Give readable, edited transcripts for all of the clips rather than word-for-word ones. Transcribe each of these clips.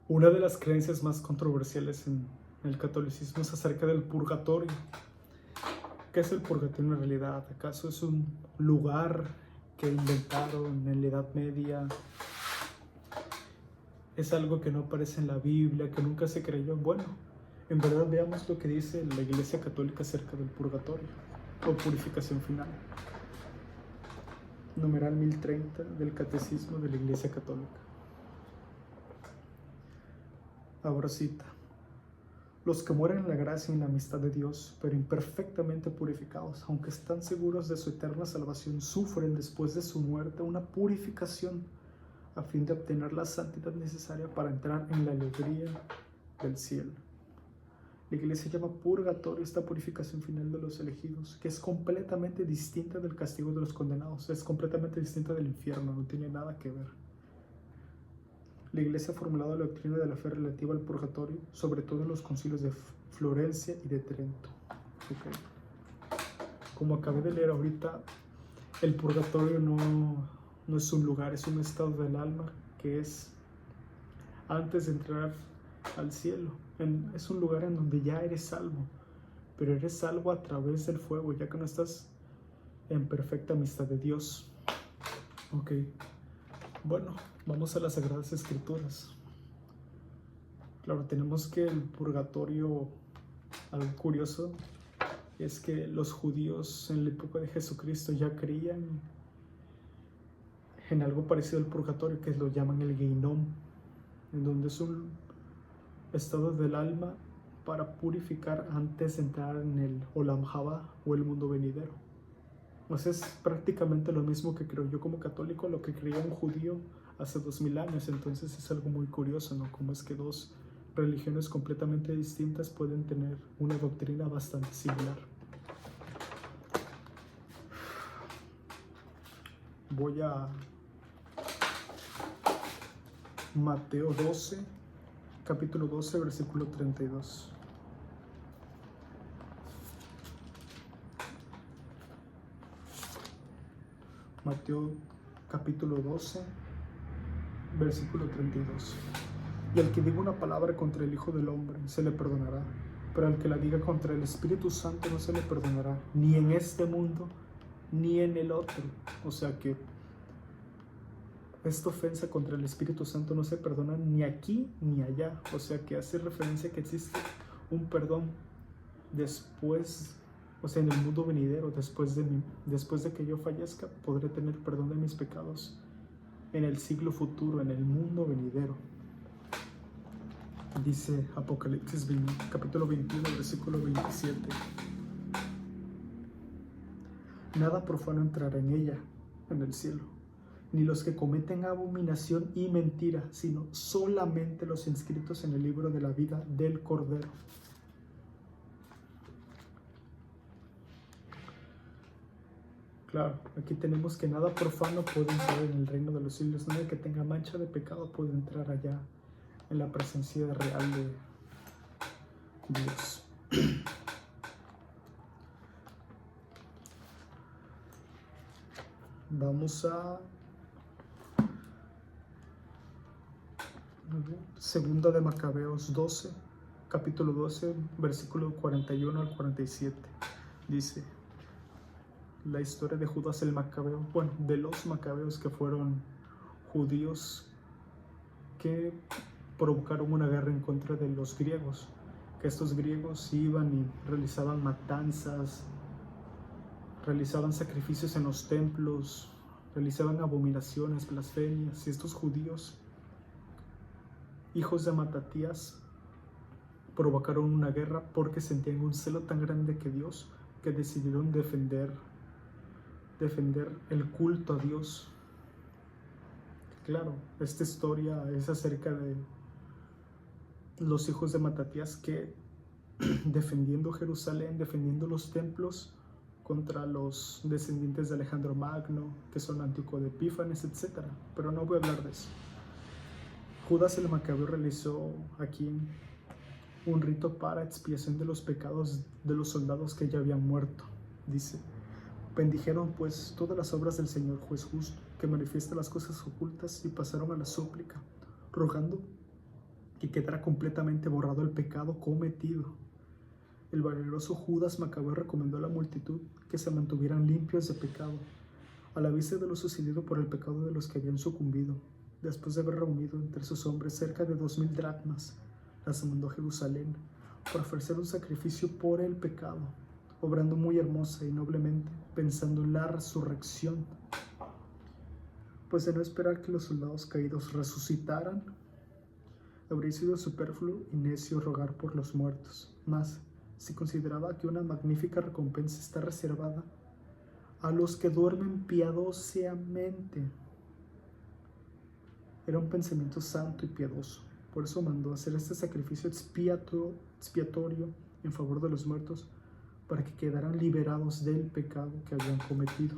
Una de las creencias más controversiales en el catolicismo es acerca del purgatorio. ¿Qué es el purgatorio en realidad? ¿Acaso es un lugar que inventaron en la Edad Media? ¿Es algo que no aparece en la Biblia, que nunca se creyó? Bueno, en verdad veamos lo que dice la Iglesia Católica acerca del purgatorio o purificación final. Numeral 1030 del Catecismo de la Iglesia Católica. Ahora cita: los que mueren en la gracia y en la amistad de Dios, pero imperfectamente purificados, aunque están seguros de su eterna salvación, sufren después de su muerte una purificación a fin de obtener la santidad necesaria para entrar en la alegría del cielo. La Iglesia llama purgatorio esta purificación final de los elegidos, que es completamente distinta del castigo de los condenados, es completamente distinta del infierno, no tiene nada que ver. La Iglesia ha formulado la doctrina de la fe relativa al purgatorio, sobre todo en los concilios de Florencia y de Trento. Okay. Como acabé de leer ahorita, el purgatorio no es un lugar, es un estado del alma que es antes de entrar al cielo. Es un lugar en donde ya eres salvo, pero eres salvo a través del fuego, ya que no estás en perfecta amistad de Dios. Ok. Bueno, vamos a las Sagradas Escrituras. Claro, tenemos que el purgatorio, algo curioso, es que los judíos en la época de Jesucristo ya creían en algo parecido al purgatorio, que lo llaman el Gehinnom, en donde es un estado del alma para purificar antes de entrar en el Olam Haba o el mundo venidero. Pues es prácticamente lo mismo que creo yo como católico, lo que creía un judío hace 2000 años. Entonces es algo muy curioso, ¿no? Cómo es que dos religiones completamente distintas pueden tener una doctrina bastante similar. Voy a Mateo 12, capítulo 12, versículo 32. Mateo capítulo 12, versículo 32. Y al que diga una palabra contra el Hijo del Hombre se le perdonará, pero al que la diga contra el Espíritu Santo no se le perdonará, ni en este mundo, ni en el otro. O sea que esta ofensa contra el Espíritu Santo no se perdona ni aquí ni allá. O sea que hace referencia a que existe un perdón después, o sea, en el mundo venidero, después de que yo fallezca, podré tener perdón de mis pecados en el siglo futuro, en el mundo venidero. Dice Apocalipsis capítulo 21, versículo 27. Nada profano entrará en ella, en el cielo, ni los que cometen abominación y mentira, sino solamente los inscritos en el libro de la vida del Cordero. Claro, aquí tenemos que nada profano puede entrar en el reino de los cielos, nadie que tenga mancha de pecado puede entrar allá en la presencia real de Dios. Vamos a Segunda de Macabeos 12, capítulo 12, versículo 41 al 47. Dice la historia de Judas el Macabeo, bueno, de los macabeos, que fueron judíos que provocaron una guerra en contra de los griegos, que estos griegos iban y realizaban matanzas, realizaban sacrificios en los templos, realizaban abominaciones, blasfemias, y estos judíos, hijos de Matatías, provocaron una guerra porque sentían un celo tan grande que Dios, que decidieron defender el culto a Dios. Claro, esta historia es acerca de los hijos de Matatías que defendiendo Jerusalén, defendiendo los templos contra los descendientes de Alejandro Magno, que son Antíoco de Epífanes, etc. Pero no voy a hablar de eso. Judas el Macabeo realizó aquí un rito para expiación de los pecados de los soldados que ya habían muerto. Dice: bendijeron pues todas las obras del Señor juez justo, que manifiesta las cosas ocultas, y pasaron a la súplica, rogando que quedara completamente borrado el pecado cometido. El valeroso Judas Macabeo recomendó a la multitud que se mantuvieran limpios de pecado, a la vista de lo sucedido por el pecado de los que habían sucumbido. Después de haber reunido entre sus hombres cerca de 2000 dracmas, las mandó a Jerusalén para ofrecer un sacrificio por el pecado, obrando muy hermosa y noblemente, pensando en la resurrección. Pues de no esperar que los soldados caídos resucitaran, habría sido superfluo y necio rogar por los muertos. Mas se consideraba que una magnífica recompensa está reservada a los que duermen piadosamente. Era un pensamiento santo y piadoso. Por eso mandó hacer este sacrificio expiatorio en favor de los muertos, para que quedaran liberados del pecado que habían cometido.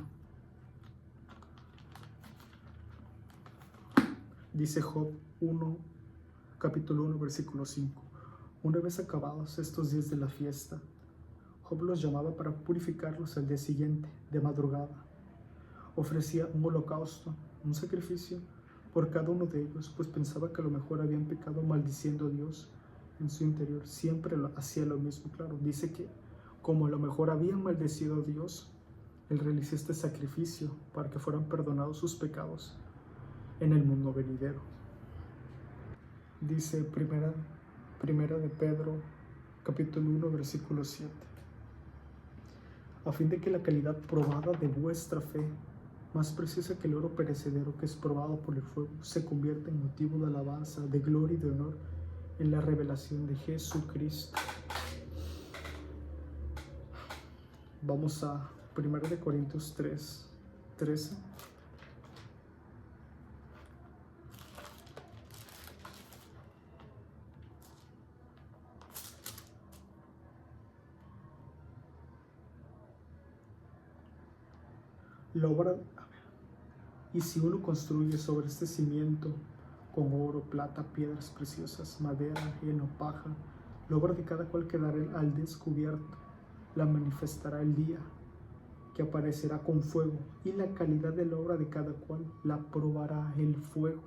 Dice Job 1, capítulo 1, versículo 5. Una vez acabados estos días de la fiesta, Job los llamaba para purificarlos al día siguiente, de madrugada. Ofrecía un holocausto, un sacrificio, por cada uno de ellos, pues pensaba que a lo mejor habían pecado maldiciendo a Dios en su interior. Siempre hacía lo mismo, claro. Dice que como a lo mejor habían maldecido a Dios, él realizó este sacrificio para que fueran perdonados sus pecados en el mundo venidero. Dice primera de Pedro, capítulo 1, versículo 7. A fin de que la calidad probada de vuestra fe, más preciosa que el oro perecedero que es probado por el fuego, se convierta en motivo de alabanza, de gloria y de honor en la revelación de Jesucristo. Vamos a 1 Corintios 3, 13. La obra, y si uno construye sobre este cimiento con oro, plata, piedras preciosas, madera, heno, paja, la obra de cada cual quedará al descubierto, la manifestará el día, que aparecerá con fuego, y la calidad de la obra de cada cual la probará el fuego.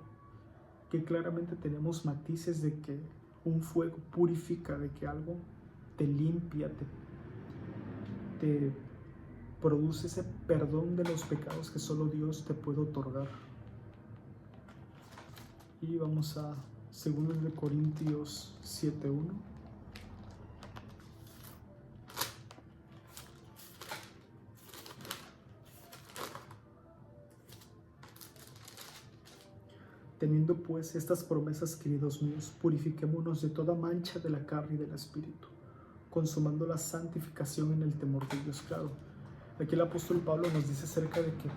Que claramente tenemos matices de que un fuego purifica, de que algo te limpia, te produce ese perdón de los pecados que solo Dios te puede otorgar. Y vamos a 2 Corintios 7:1. Teniendo pues estas promesas, queridos míos, purifiquémonos de toda mancha de la carne y del espíritu, consumando la santificación en el temor de Dios. Claro, aquí el apóstol Pablo nos dice acerca de que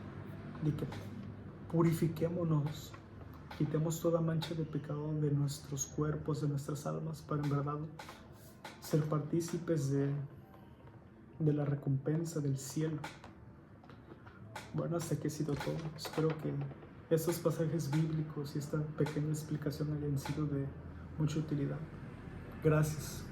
purifiquémonos, quitemos toda mancha de pecado de nuestros cuerpos, de nuestras almas, para en verdad ser partícipes de la recompensa del cielo. Bueno, hasta aquí ha sido todo. Espero que estos pasajes bíblicos y esta pequeña explicación hayan sido de mucha utilidad. Gracias.